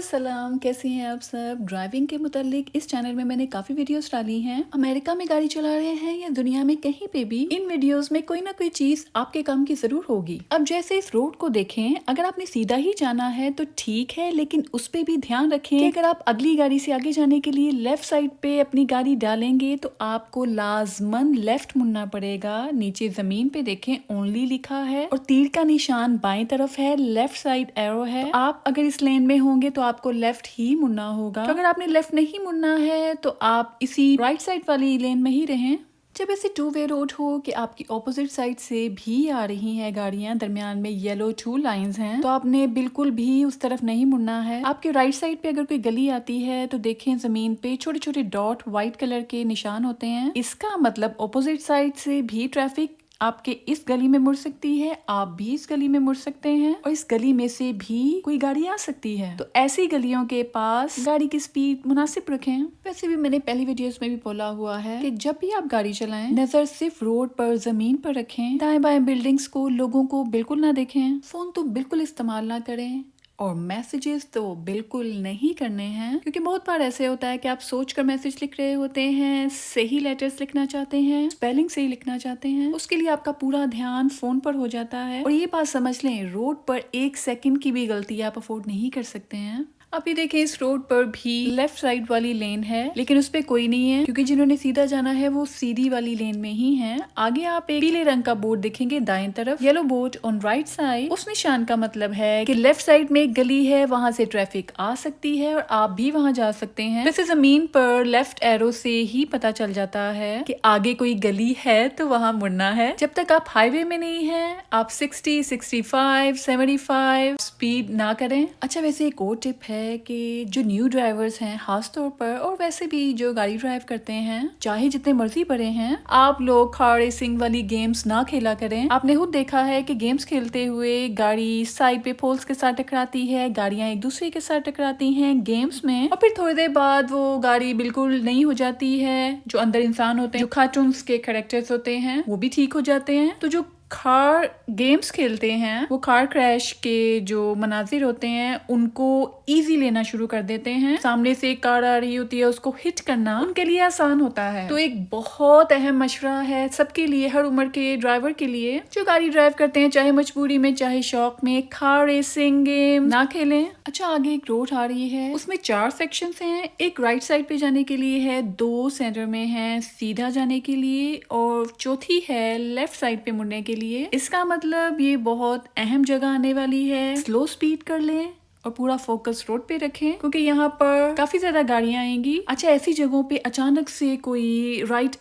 अस्सलाम, कैसी हैं आप सब। ड्राइविंग के मुतालिक इस चैनल में मैंने काफी वीडियोस डाली हैं। अमेरिका में गाड़ी चला रहे हैं या दुनिया में कहीं पे भी, इन वीडियोस में कोई ना कोई चीज आपके काम की जरूर होगी। अब जैसे इस रोड को देखें, अगर आपने सीधा ही जाना है तो ठीक है, लेकिन उस पे भी ध्यान रखें कि अगर आप अगली गाड़ी से आगे जाने के लिए लेफ्ट साइड पे अपनी गाड़ी डालेंगे तो आपको लाजमन लेफ्ट मुड़ना पड़ेगा। नीचे जमीन पे देखें ओनली लिखा है और तीर का निशान बाएं तरफ है, लेफ्ट साइड एरो है। तो आप अगर इस लेन में होंगे तो आपको लेफ्ट ही मुड़ना होगा। तो अगर आपने लेफ्ट नहीं मुड़ना है तो आप इसी राइट साइड वाली लेन में ही रहें। जब ऐसे टू वे रोड हो कि आपकी ऑपोजिट साइड से भी आ रही हैं गाड़ियां, दरमियान में येलो टू लाइंस हैं, तो आपने बिल्कुल भी उस तरफ नहीं मुड़ना है। आपके राइट साइड पे अगर कोई गली आती है तो देखें जमीन पे छोटे छोटे डॉट व्हाइट कलर के निशान होते हैं। इसका मतलब ऑपोजिट साइड से भी ट्रैफिक आपके इस गली में मुड़ सकती है, आप भी इस गली में मुड़ सकते हैं और इस गली में से भी कोई गाड़ी आ सकती है। तो ऐसी गलियों के पास गाड़ी की स्पीड मुनासिब रखें। वैसे भी मैंने पहली वीडियोस में भी बोला हुआ है कि जब भी आप गाड़ी चलाएं, नजर सिर्फ रोड पर, जमीन पर रखें। दाएं बाएं बिल्डिंग्स को, लोगों को बिल्कुल ना देखें। फोन तो बिल्कुल इस्तेमाल ना करें और मैसेजेस तो बिल्कुल नहीं करने हैं, क्योंकि बहुत बार ऐसे होता है कि आप सोच कर मैसेज लिख रहे होते हैं, सही लेटर्स लिखना चाहते हैं, स्पेलिंग सही लिखना चाहते हैं, उसके लिए आपका पूरा ध्यान फोन पर हो जाता है। और ये बात समझ लें, रोड पर 1 सेकंड की भी गलती आप अफोर्ड नहीं कर सकते हैं। अभी देखें इस रोड पर भी लेफ्ट साइड वाली लेन है, लेकिन उस पे कोई नहीं है, क्योंकि जिन्होंने सीधा जाना है वो सीधी वाली लेन में ही हैं। आगे आप एक पीले रंग का बोर्ड देखेंगे दाएं तरफ, yellow board on right side. उस निशान का मतलब है कि लेफ्ट साइड में एक गली है, वहां से ट्रैफिक आ सकती है और आप भी वहां जा सकते हैं। वैसे जमीन पर लेफ्ट एरो से ही पता चल जाता है कि आगे कोई गली है तो वहां मुड़ना है। जब तक आप हाईवे में नहीं है, आप 60, 65, 75 स्पीड ना करें। अच्छा, वैसे एक और टिप है कि जो न्यू ड्राइवर्स हैं खास तौर पर, और वैसे भी जो गाड़ी ड्राइव करते हैं, चाहे जितने मर्जी बड़े हैं, आप लोग कार रेसिंग वाली गेम्स ना खेला करें। आपने खुद देखा है कि गेम्स खेलते हुए गाड़ी साइड पे पोल्स के साथ टकराती है, गाड़ियां एक दूसरे के साथ टकराती हैं गेम्स में, और फिर थोड़ी देर बाद वो गाड़ी बिल्कुल नई हो जाती है। जो अंदर इंसान होते हैं, जो कार्टून्स के कैरेक्टर्स होते हैं, वो भी ठीक हो जाते हैं। तो जो कार गेम्स खेलते हैं वो कार क्रैश के जो मनाजिर होते हैं उनको इजी लेना शुरू कर देते हैं। सामने से एक कार आ रही होती है, उसको हिट करना उनके लिए आसान होता है। तो एक बहुत अहम मशवरा है सबके लिए, हर उम्र के ड्राइवर के लिए जो गाड़ी ड्राइव करते हैं, चाहे मजबूरी में चाहे शौक में, कार रेसिंग गेम ना खेलें। अच्छा, आगे एक रोड आ रही है, उसमें 4 सेक्शंस हैं। एक राइट साइड पे जाने के लिए है, 2 सेंटर में है सीधा जाने के लिए, और चौथी है लेफ्ट साइड पे मुड़ने के लिए। इसका मतलब ये बहुत अहम जगह आने वाली है। स्लो स्पीड कर लें और पूरा फोकस रोड पे रखें, क्योंकि यहाँ पर काफी ज्यादा गाड़ियां आएंगी। अच्छा, ऐसी जगहों पे अचानक से कोई राइट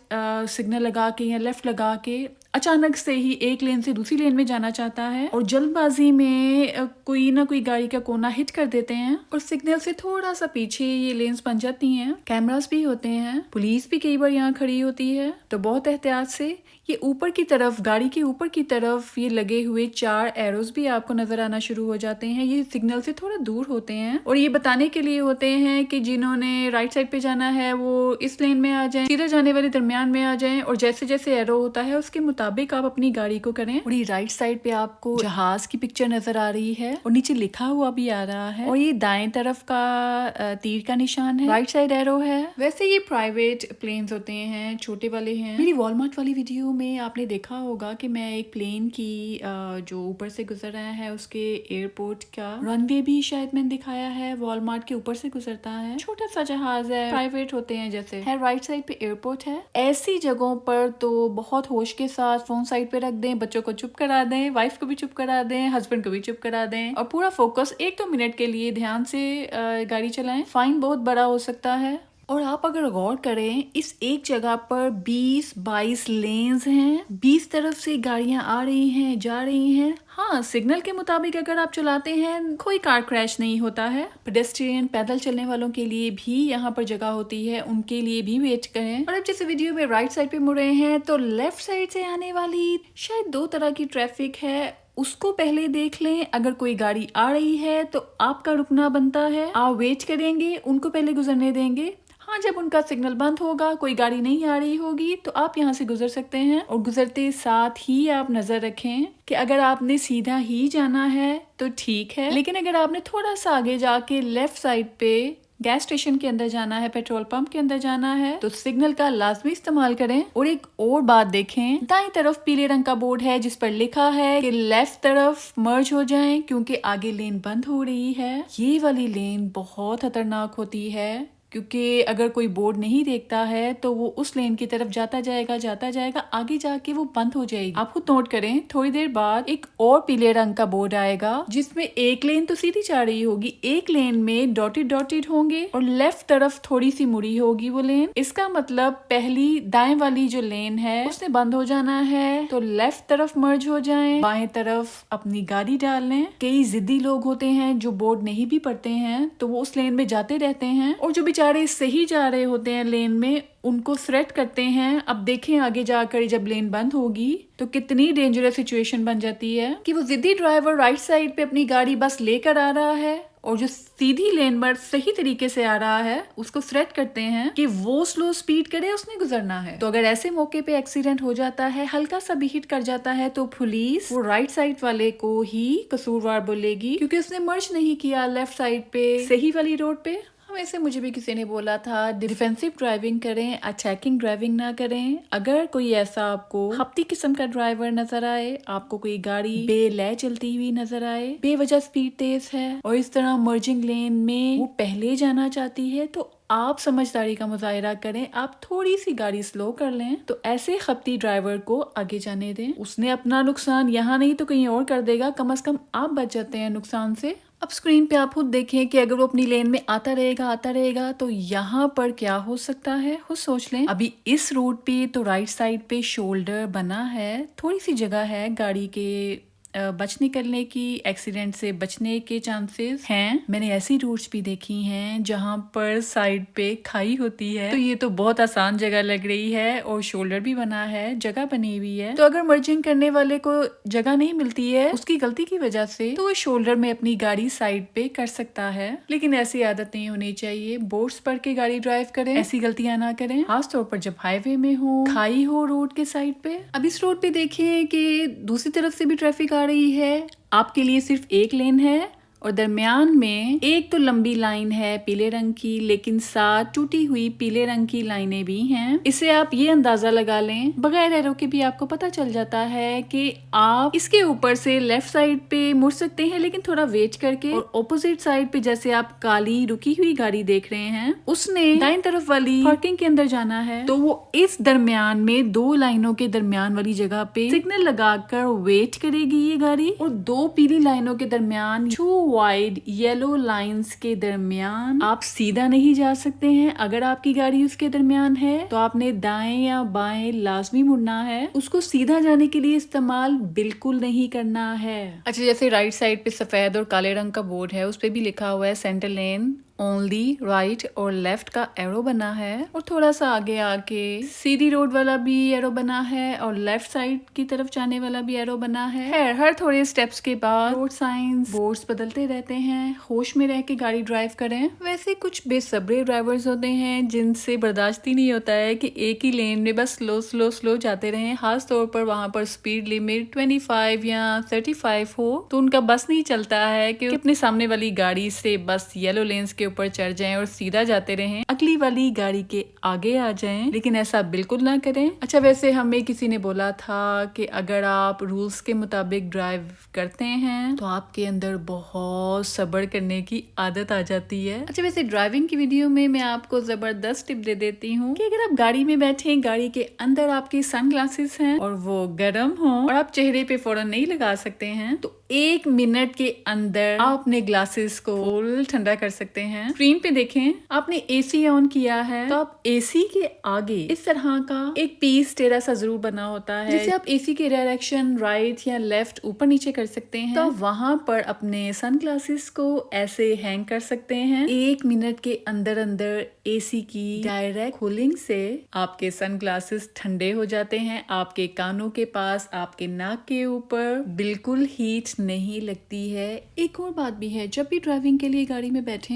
सिग्नल लगा के या लेफ्ट लगा के अचानक से ही एक लेन से दूसरी लेन में जाना चाहता है और जल्दबाजी में कोई ना कोई गाड़ी का कोना हिट कर देते हैं और सिग्नल से थोड़ा सा पीछे ये लेन्स बन जाती हैं। कैमरास भी होते हैं, पुलिस भी कई बार यहाँ खड़ी होती है, तो बहुत एहतियात से ये ऊपर की तरफ, गाड़ी के ऊपर की तरफ ये लगे हुए 4 एरोज भी आपको नजर आना शुरू हो जाते हैं। ये सिग्नल से थोड़ा दूर होते हैं और ये बताने के लिए होते हैं कि जिन्होंने राइट साइड पे जाना है वो इस लेन में आ जाएं, सीधे जाने वाले दरमियान में आ जाएं, और जैसे जैसे एरो होता है उसके मुताबिक आप अपनी गाड़ी को करें। और ये राइट साइड पे आपको जहाज की पिक्चर नजर आ रही है और नीचे लिखा हुआ भी आ रहा है, और ये दाएं तरफ का तीर का निशान है, राइट साइड एरो है। वैसे ये प्राइवेट प्लेन्स होते हैं, छोटे वाले हैं। मेरी वॉलमार्ट वाली वीडियो में आपने देखा होगा कि मैं एक प्लेन की जो ऊपर से गुजर रहा है उसके एयरपोर्ट का रनवे भी शायद मैंने दिखाया है। वॉलमार्ट के ऊपर से गुजरता है, छोटा सा जहाज है, प्राइवेट होते हैं जैसे है। राइट साइड पे एयरपोर्ट है। ऐसी जगहों पर तो बहुत होश के साथ फोन साइड पे रख दें, बच्चों को चुप करा दें, वाइफ को भी चुप करा दें, हस्बैंड को भी चुप करा दें, और पूरा फोकस 1-2 मिनट के लिए ध्यान से गाड़ी चलाएं। फाइन बहुत बड़ा हो सकता है। और आप अगर गौर करें, इस एक जगह पर 20-22 लेन्स हैं, 20 तरफ से गाड़ियां आ रही हैं, जा रही हैं। हाँ, सिग्नल के मुताबिक अगर आप चलाते हैं कोई कार क्रैश नहीं होता है। पेडेस्ट्रियन, पैदल चलने वालों के लिए भी यहाँ पर जगह होती है, उनके लिए भी वेट करें। और अब जैसे वीडियो में राइट साइड पे मुड़ रहे हैं तो लेफ्ट साइड से आने वाली शायद 2 तरह की ट्रैफिक है, उसको पहले देख लें। अगर कोई गाड़ी आ रही है तो आपका रुकना बनता है, आप वेट करेंगे, उनको पहले गुजरने देंगे। हाँ, हाँ, जब उनका सिग्नल बंद होगा, कोई गाड़ी नहीं आ रही होगी, तो आप यहाँ से गुजर सकते हैं। और गुजरते साथ ही आप नजर रखें कि अगर आपने सीधा ही जाना है तो ठीक है, लेकिन अगर आपने थोड़ा सा आगे जाके लेफ्ट साइड पे गैस स्टेशन के अंदर जाना है, पेट्रोल पंप के अंदर जाना है, तो सिग्नल का लाजमी इस्तेमाल करें। और एक और बात देखें, दाईं तरफ पीले रंग का बोर्ड है जिस पर लिखा है कि लेफ्ट तरफ मर्ज हो जाएं क्योंकि आगे लेन बंद हो रही है। ये वाली लेन बहुत खतरनाक होती है क्योंकि अगर कोई बोर्ड नहीं देखता है तो वो उस लेन की तरफ जाता जाएगा, आगे जाके वो बंद हो जाएगी। आप खुद नोट करें, थोड़ी देर बाद एक और पीले रंग का बोर्ड आएगा जिसमें एक लेन तो सीधी जा रही होगी, एक लेन में डॉटेड होंगे और लेफ्ट तरफ थोड़ी सी मुड़ी होगी वो लेन। इसका मतलब पहली दाएं वाली जो लेन है उसने बंद हो जाना है, तो लेफ्ट तरफ मर्ज हो जाएं, बाएं तरफ अपनी गाड़ी डाल लें। कई जिद्दी लोग होते हैं जो बोर्ड नहीं भी पढ़ते हैं, तो वो उस लेन में जाते रहते हैं और जो बेचारे सही जा रहे होते हैं लेन में, उनको थ्रेट करते हैं। अब देखें आगे जाकर जब लेन बंद होगी तो कितनी डेंजरस सिचुएशन बन जाती है कि वो जिद्दी ड्राइवर राइट साइड पे अपनी गाड़ी बस लेकर आ रहा है और जो सीधी लेन पर सही तरीके से आ रहा है उसको थ्रेट करते हैं कि वो स्लो स्पीड करे, उसने गुजरना है। तो अगर ऐसे मौके पे एक्सीडेंट हो जाता है, हल्का सा भी हिट कर जाता है, तो पुलिस वो राइट साइड वाले को ही कसूरवार बोलेगी क्योंकि उसने मर्ज नहीं किया लेफ्ट साइड पे सही वाली रोड पे। वैसे मुझे भी किसी ने बोला था डिफेंसिव ड्राइविंग करें, अटैकिंग ड्राइविंग ना करें। अगर कोई ऐसा आपको हफ्ती किस्म का ड्राइवर नजर आए, आपको कोई गाड़ी बेलै चलती हुई नजर आए, बेवजह स्पीड तेज है और इस तरह मर्जिंग लेन में वो पहले जाना चाहती है, तो आप समझदारी का मुजाहिरा करें, आप थोड़ी सी गाड़ी स्लो कर लें। तो ऐसे खपती ड्राइवर को आगे जाने दें, उसने अपना नुकसान यहाँ नहीं तो कहीं और कर देगा, कम से कम आप बच जाते हैं नुकसान से। अब स्क्रीन पे आप खुद देखें कि अगर वो अपनी लेन में आता रहेगा तो यहाँ पर क्या हो सकता है, खुद सोच लें। अभी इस रूट पे तो राइट साइड पे शोल्डर बना है, थोड़ी सी जगह है गाड़ी के बचने करने की, एक्सीडेंट से बचने के चांसेस हैं। मैंने ऐसी रूट्स भी देखी हैं जहां पर साइड पे खाई होती है, तो ये तो बहुत आसान जगह लग रही है और शोल्डर भी बना है, जगह बनी हुई है। तो अगर मर्जिंग करने वाले को जगह नहीं मिलती है उसकी गलती की वजह से, तो वो शोल्डर में अपनी गाड़ी साइड पे कर सकता है, लेकिन ऐसी आदत नहीं होनी चाहिए। बोर्ड्स पढ़ के गाड़ी ड्राइव करें, ऐसी गलतियां ना करें, खासतौर पर जब हाईवे में हो, खाई हो रोड के साइड पे। अब इस रोड पे देखें कि दूसरी तरफ से भी ट्रैफिक आ रही है, आपके लिए सिर्फ एक लेन है और दरमियान में एक तो लंबी लाइन है पीले रंग की, लेकिन साथ टूटी हुई पीले रंग की लाइनें भी हैं। इससे आप ये अंदाजा लगा लें, बगैर एरो के भी आपको पता चल जाता है कि आप इसके ऊपर से लेफ्ट साइड पे मुड़ सकते हैं, लेकिन थोड़ा वेट करके। और ऑपोजिट साइड पे जैसे आप काली रुकी हुई गाड़ी देख रहे हैं, उसने दाईं तरफ वाली पार्किंग के अंदर जाना है, तो वो इस दरमियान में दो लाइनों के दरमियान वाली जगह पे सिग्नल लगाकर वेट करेगी ये गाड़ी। और दो पीली लाइनों के दरमियान वाइड येलो लाइंस के दरमियान आप सीधा नहीं जा सकते हैं। अगर आपकी गाड़ी उसके दरमियान है तो आपने दाएं या बाएं लाजमी मुड़ना है, उसको सीधा जाने के लिए इस्तेमाल बिल्कुल नहीं करना है। अच्छा, जैसे राइट साइड पे सफेद और काले रंग का बोर्ड है, उस पे भी लिखा हुआ है सेंटर लेन ओनली, राइट और लेफ्ट का एरो बना है। और थोड़ा सा आगे आके सीधी रोड वाला भी एरो बना है और लेफ्ट साइड की तरफ जाने वाला भी एरो बना है। हर थोड़े स्टेप्स के बाद रोड साइंस बोर्ड्स बदलते रहते हैं, होश में रह के गाड़ी ड्राइव करें। वैसे कुछ बेसब्रे ड्राइवर्स होते हैं जिनसे बर्दाश्त ही नहीं होता है कि एक ही लेन में बस स्लो जाते रहें, खास तौर पर वहां पर स्पीड लिमिट 25 या 35 हो, तो उनका बस नहीं चलता है कि अपने सामने वाली गाड़ी से बस येलो लेन्स के ऊपर चढ़ जाएं और सीधा जाते रहें, अगली वाली गाड़ी के आगे आ जाएं, लेकिन ऐसा बिल्कुल ना करें। अच्छा, वैसे हमें किसी ने बोला था कि अगर आप रूल्स के मुताबिक ड्राइव करते हैं तो आपके अंदर बहुत सब्र करने की आदत आ जाती है। अच्छा, वैसे ड्राइविंग की वीडियो में मैं आपको जबरदस्त टिप दे देती हूँ कि अगर आप गाड़ी में बैठे, गाड़ी के अंदर आपके सनग्लासेस हैं और वो गर्म हो और आप चेहरे पे फौरन नहीं लगा सकते हैं, तो 1 मिनट के अंदर आप अपने ग्लासेस को फुल ठंडा कर सकते हैं। स्क्रीन पे देखें, आपने एसी ऑन किया है तो आप एसी के आगे इस तरह का एक पीस टेढ़ा सा जरूर बना होता है, जिसे आप एसी के डायरेक्शन राइट या लेफ्ट ऊपर नीचे कर सकते हैं। तो वहां पर अपने सनग्लासेस को ऐसे हैंग कर सकते हैं। 1 मिनट के अंदर अंदर एसी की डायरेक्ट कूलिंग से आपके सनग्लासेस ठंडे हो जाते हैं। आपके कानों के पास, आपके नाक के ऊपर बिल्कुल हीट नहीं लगती है। एक और बात भी है, जब भी ड्राइविंग के लिए गाड़ी में बैठे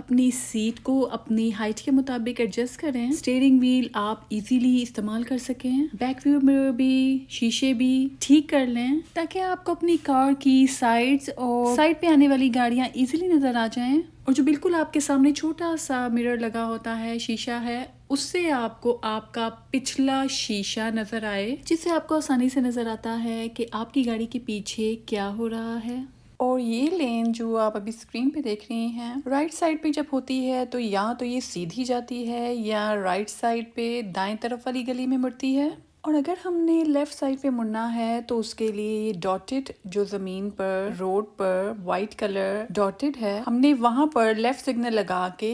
अपनी सीट को अपनी हाइट के मुताबिक एडजस्ट करें। स्टीयरिंग व्हील आप इजीली इस्तेमाल कर सकें। बैक व्यू मिरर भी, शीशे भी ठीक कर लें ताकि आपको अपनी कार की साइड्स और साइड पे आने वाली गाड़ियां इजीली नजर आ जाएं। और जो बिल्कुल आपके सामने छोटा सा मिरर लगा होता है, शीशा है, उससे आपको आपका पिछला शीशा नजर आए, जिससे आपको आसानी से नजर आता है कि आपकी गाड़ी के पीछे क्या हो रहा है। और ये लेन जो आप अभी स्क्रीन पे देख रही हैं, राइट साइड पे जब होती है तो या तो ये सीधी जाती है या राइट साइड पे दाएं तरफ वाली गली में मुड़ती है। और अगर हमने लेफ्ट साइड पे मुड़ना है तो उसके लिए ये डॉटेड जो जमीन पर रोड पर वाइट कलर डॉटेड है, हमने वहां पर लेफ्ट सिग्नल लगा के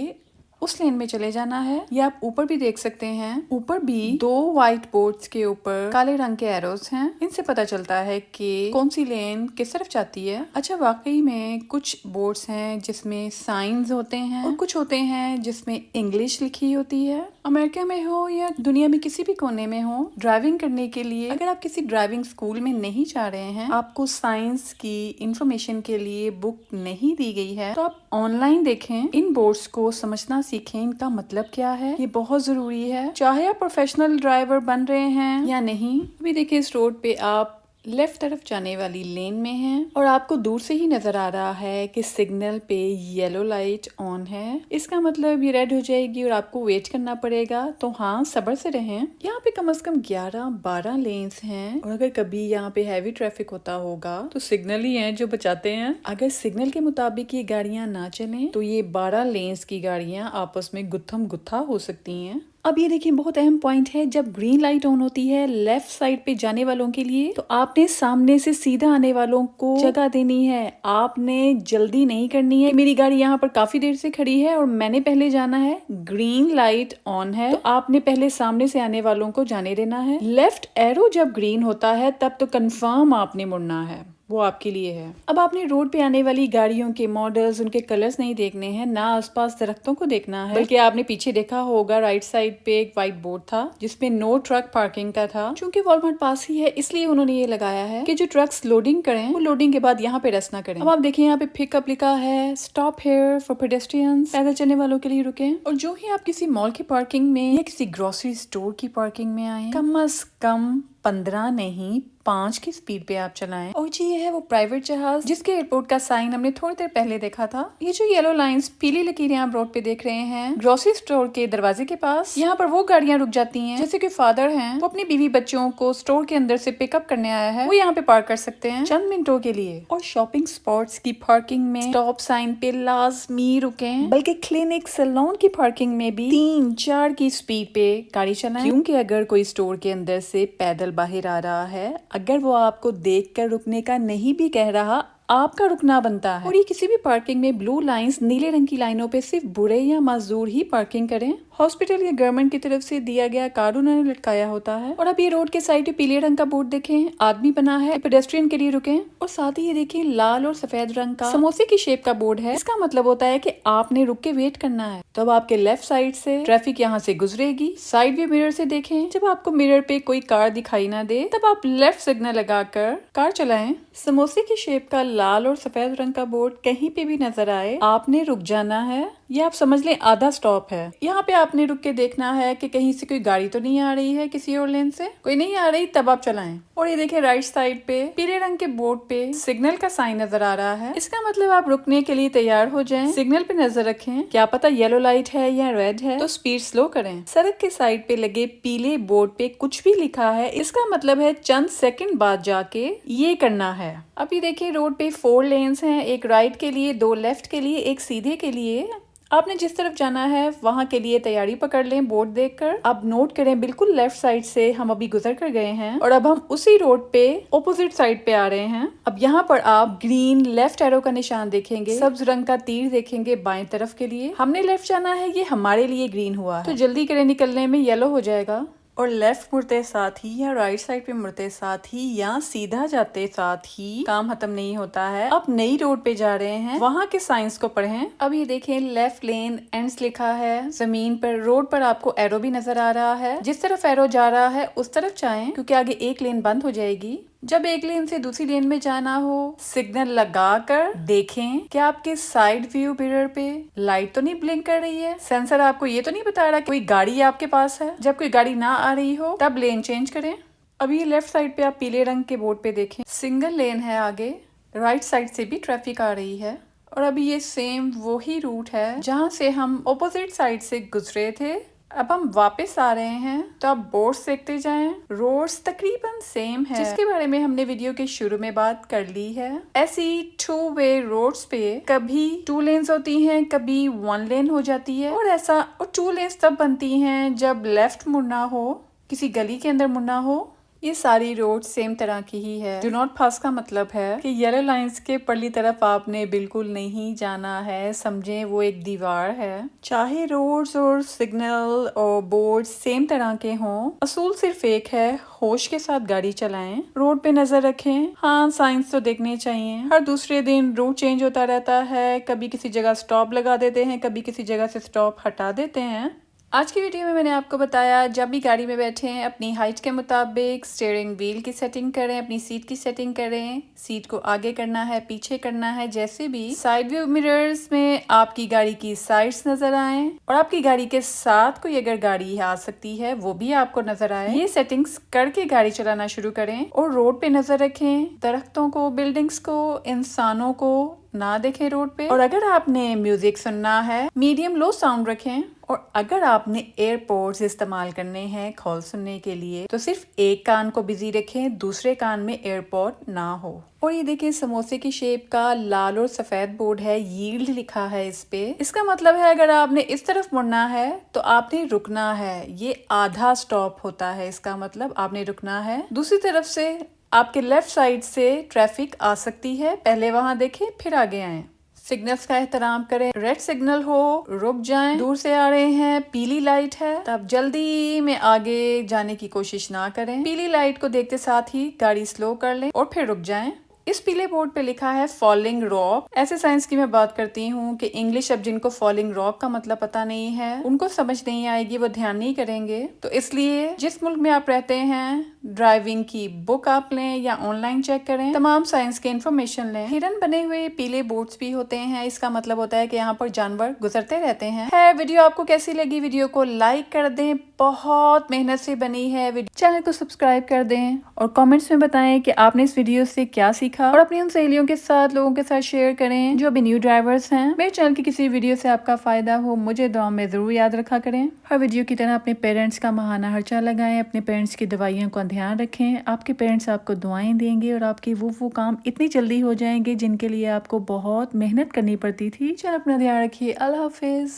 उस लेन में चले जाना है। ये आप ऊपर भी देख सकते हैं, ऊपर भी 2 व्हाइट बोर्ड्स के ऊपर काले रंग के एरोस हैं। इनसे पता चलता है कि कौन सी लेन किस तरफ जाती है। अच्छा, वाकई में कुछ बोर्ड्स हैं जिसमें साइंस होते हैं और कुछ होते हैं जिसमें इंग्लिश लिखी होती है। अमेरिका में हो या दुनिया में किसी भी कोने में हो, ड्राइविंग करने के लिए अगर आप किसी ड्राइविंग स्कूल में नहीं जा रहे हैं, आपको साइंस की इंफॉर्मेशन के लिए बुक नहीं दी गई है, तो आप ऑनलाइन देखें, इन बोर्ड्स को समझना सीखें, इनका मतलब क्या है, ये बहुत जरूरी है, चाहे आप प्रोफेशनल ड्राइवर बन रहे हैं या नहीं। अभी देखिए, इस रोड पे आप लेफ्ट तरफ जाने वाली लेन में हैं और आपको दूर से ही नजर आ रहा है कि सिग्नल पे येलो लाइट ऑन है। इसका मतलब ये रेड हो जाएगी और आपको वेट करना पड़ेगा। तो हाँ, सब्र से रहें। यहाँ पे कम से कम 11-12 लेन्स हैं और अगर कभी यहाँ पे हैवी ट्रैफिक होता होगा तो सिग्नल ही हैं जो बचाते हैं। अगर सिग्नल के मुताबिक ये गाड़ियां ना चलें तो ये 12 लेन्स की गाड़ियां आपस में गुत्थम गुत्था हो सकती हैं। अब ये देखिए, बहुत अहम पॉइंट है, जब ग्रीन लाइट ऑन होती है लेफ्ट साइड पे जाने वालों के लिए, तो आपने सामने से सीधा आने वालों को जगह देनी है। आपने जल्दी नहीं करनी है। मेरी गाड़ी यहाँ पर काफी देर से खड़ी है और मैंने पहले जाना है, ग्रीन लाइट ऑन है, तो आपने पहले सामने से आने वालों को जाने देना है। लेफ्ट एरो जब ग्रीन होता है तब तो कंफर्म आपने मुड़ना है, वो आपके लिए है। अब आपने रोड पे आने वाली गाड़ियों के मॉडल्स, उनके कलर्स नहीं देखने हैं, ना आसपास दरख्तों को देखना है, बल्कि आपने पीछे देखा होगा राइट साइड पे एक व्हाइट बोर्ड था जिसमें नो ट्रक पार्किंग का था। चूंकि वॉलमार्ट पास ही है इसलिए उन्होंने ये लगाया है कि जो ट्रक्स लोडिंग करें वो लोडिंग के बाद यहाँ पे रेस्ट ना करें। अब आप देखिए, यहाँ पे पिकअप लिखा है, स्टॉप हियर फॉर पेडेस्ट्रियंस, पैदल चलने वालों के लिए रुके। और जो ही आप किसी मॉल की पार्किंग में या किसी ग्रोसरी स्टोर की पार्किंग में आए, कम से कम 15 नहीं 5 की स्पीड पे आप चलाएं। और जी, ये है वो प्राइवेट जहाज जिसके एयरपोर्ट का साइन हमने थोड़ी देर पहले देखा था। ये जो येलो लाइंस, पीली लकीरें आप रोड पे देख रहे हैं, ग्रोसरी स्टोर के दरवाजे के पास, यहाँ पर वो गाड़ियां रुक जाती हैं जैसे कि फादर हैं, वो अपनी बीवी बच्चों को स्टोर के अंदर से पिकअप करने आया है, वो यहाँ पे पार्क कर सकते हैं चंद मिनटों के लिए। और शॉपिंग स्पॉट्स की पार्किंग में स्टॉप साइन पे लाजमी रुके, बल्कि क्लिनिक सैलून की पार्किंग में भी 3-4 की स्पीड पे गाड़ी चलाएं, क्योंकि अगर कोई स्टोर के अंदर से पैदल बाहर आ रहा है, अगर वो आपको देखकर रुकने का नहीं भी कह रहा, आपका रुकना बनता है। और ये किसी भी पार्किंग में ब्लू लाइंस, नीले रंग की लाइनों पे सिर्फ बुरे या मजदूर ही पार्किंग करें। हॉस्पिटल या गवर्नमेंट की तरफ से दिया गया कार्ड उन्होंने लटकाया होता है। और अब ये रोड के साइड पे पीले रंग का बोर्ड देखें, आदमी बना है, पेडेस्ट्रियन के लिए रुकें। और साथ ही ये देखिए, लाल और सफेद रंग का समोसे की शेप का बोर्ड है। इसका मतलब होता है कि आपने रुक के वेट करना है। तब आपके लेफ्ट साइड से ट्रैफिक यहाँ से गुजरेगी। साइड व्यू मिरर से देखें, जब आपको मिरर पे कोई कार दिखाई ना दे तब आप लेफ्ट सिग्नल लगाकर कार चलाएं। समोसे की शेप का लाल और सफेद रंग का बोर्ड कहीं पे भी नजर आए, आपने रुक जाना है। ये आप समझ लें आधा स्टॉप है। यहाँ पे आपने रुक के देखना है कि कहीं से कोई गाड़ी तो नहीं आ रही है, किसी और लेन से कोई नहीं आ रही, तब आप चलाएं। और ये देखिए, राइट साइड पे पीले रंग के बोर्ड पे सिग्नल का साइन नजर आ रहा है। इसका मतलब आप रुकने के लिए तैयार हो जाएं। सिग्नल पे नजर रखें, क्या पता येलो लाइट है या रेड है, तो स्पीड स्लो करें। सड़क के साइड पे लगे पीले बोर्ड पे कुछ भी लिखा है, इसका मतलब है चंद सेकंड बाद जाके ये करना है। अभी देखिए, रोड पे 4 लेन्स हैं, एक राइट के लिए, 2 लेफ्ट के लिए, एक सीधे के लिए। आपने जिस तरफ जाना है वहां के लिए तैयारी पकड़ लें बोर्ड देखकर। अब नोट करें, बिल्कुल लेफ्ट साइड से हम अभी गुजर कर गए हैं और अब हम उसी रोड पे ऑपोजिट साइड पे आ रहे हैं। अब यहाँ पर आप ग्रीन लेफ्ट एरो का निशान देखेंगे, सब्ज रंग का तीर देखेंगे बाएं तरफ के लिए। हमने लेफ्ट जाना है, ये हमारे लिए ग्रीन हुआ है, तो जल्दी करें, निकलने में येलो हो जाएगा। और लेफ्ट मुड़ते साथ ही या राइट साइड पे मुड़ते साथ ही या सीधा जाते साथ ही काम खत्म नहीं होता है। अब नई रोड पे जा रहे हैं, वहाँ के साइंस को पढ़ें। अब ये देखें, लेफ्ट लेन एंड्स लिखा है जमीन पर। रोड पर आपको एरो भी नजर आ रहा है, जिस तरफ एरो जा रहा है उस तरफ जाएं, क्योंकि आगे एक लेन बंद हो जाएगी। जब एक लेन से दूसरी लेन में जाना हो, सिग्नल लगाकर देखें कि आपके साइड व्यू मिरर पे लाइट तो नहीं ब्लिंक कर रही है। सेंसर आपको ये तो नहीं बता रहा कि कोई गाड़ी आपके पास है। जब कोई गाड़ी ना आ रही हो तब लेन चेंज करें। अभी लेफ्ट साइड पे आप पीले रंग के बोर्ड पे देखें, सिंगल लेन है आगे। राइट साइड से भी ट्रैफिक आ रही है और अभी ये सेम वही रूट है जहाँ से हम ऑपोजिट साइड से गुजरे थे। अब हम वापस आ रहे हैं तो आप बोर्ड्स देखते जाएं। रोड्स तकरीबन सेम है, जिसके बारे में हमने वीडियो के शुरू में बात कर ली है। ऐसी 2 वे रोड्स पे कभी 2 लेन्स होती हैं, कभी 1 लेन हो जाती है और 2 लेन्स तब बनती हैं जब लेफ्ट मुड़ना हो, किसी गली के अंदर मुड़ना हो। ये सारी रोड सेम तरह की ही है। डू नॉट पास का मतलब है कि येलो लाइंस के परली तरफ आपने बिल्कुल नहीं जाना है। समझें वो एक दीवार है। चाहे रोड्स और सिग्नल और बोर्ड सेम तरह के हों, असूल सिर्फ एक है, होश के साथ गाड़ी चलाएं, रोड पे नजर रखें। हाँ, साइंस तो देखने चाहिए। हर दूसरे दिन रूट चेंज होता रहता है। कभी किसी जगह स्टॉप लगा देते हैं, कभी किसी जगह से स्टॉप हटा देते हैं। आज की वीडियो में मैंने आपको बताया, जब भी गाड़ी में बैठें अपनी हाइट के मुताबिक स्टीयरिंग व्हील की सेटिंग करें, अपनी सीट की सेटिंग करें। सीट को आगे करना है, पीछे करना है, जैसे भी साइड व्यू मिरर्स में आपकी गाड़ी की साइड्स नजर आए और आपकी गाड़ी के साथ कोई अगर गाड़ी आ सकती है वो भी आपको नजर आए। ये सेटिंग्स करके गाड़ी चलाना शुरू करें और रोड पे नजर रखें। दरख्तों को, बिल्डिंग्स को, इंसानों को ना देखें रोड पे। और अगर आपने म्यूजिक सुनना है, मीडियम लो साउंड रखें। और अगर आपने एयरपोर्ट्स इस्तेमाल करने हैं कॉल सुनने के लिए तो सिर्फ एक कान को बिजी रखें, दूसरे कान में एयरपोर्ट ना हो। और ये देखिए समोसे की शेप का लाल और सफेद बोर्ड है, यील्ड लिखा है इस पे। इसका मतलब है अगर आपने इस तरफ मुड़ना है तो आपने रुकना है। ये आधा स्टॉप होता है, इसका मतलब आपने रुकना है। दूसरी तरफ से आपके लेफ्ट साइड से ट्रैफिक आ सकती है, पहले वहां देखें फिर आगे आए। सिग्नल्स का एहतराम करें। रेड सिग्नल हो रुक जाएं। दूर से आ रहे हैं, पीली लाइट है तब जल्दी में आगे जाने की कोशिश ना करें। पीली लाइट को देखते साथ ही गाड़ी स्लो कर लें और फिर रुक जाएं। इस पीले बोर्ड पे लिखा है फॉलिंग रॉक। ऐसे साइंस की मैं बात करती हूँ कि इंग्लिश अब जिनको फॉलिंग रॉक का मतलब पता नहीं है उनको समझ नहीं आएगी, वो ध्यान नहीं करेंगे। तो इसलिए जिस मुल्क में आप रहते हैं ड्राइविंग की बुक आप लें या ऑनलाइन चेक करें, तमाम साइंस के इंफॉर्मेशन लें। हिरन बने हुए पीले बोर्ड्स भी होते हैं, इसका मतलब होता है कि यहाँ पर जानवर गुजरते रहते हैं। वीडियो आपको कैसी लगी? वीडियो को लाइक कर दें, बहुत मेहनत से बनी है। चैनल को सब्सक्राइब कर दें और कमेंट्स में बताएं कि आपने इस वीडियो से क्या सीखा और अपनी उन सहेलियों के साथ, लोगों के साथ शेयर करें जो अभी न्यू ड्राइवर्स हैं। मेरे चैनल की किसी वीडियो से आपका फायदा हो मुझे दुआ में जरूर याद रखा करें। हर वीडियो की तरह अपने पेरेंट्स का माहाना खर्चा लगाएं, अपने पेरेंट्स की दवाइयों का ध्यान रखें। आपके पेरेंट्स आपको दुआएं देंगे और आपके वो काम इतनी जल्दी हो जाएंगे जिनके लिए आपको बहुत मेहनत करनी पड़ती थी। चलो अपना ध्यान रखिए। अल्लाह हाफिज।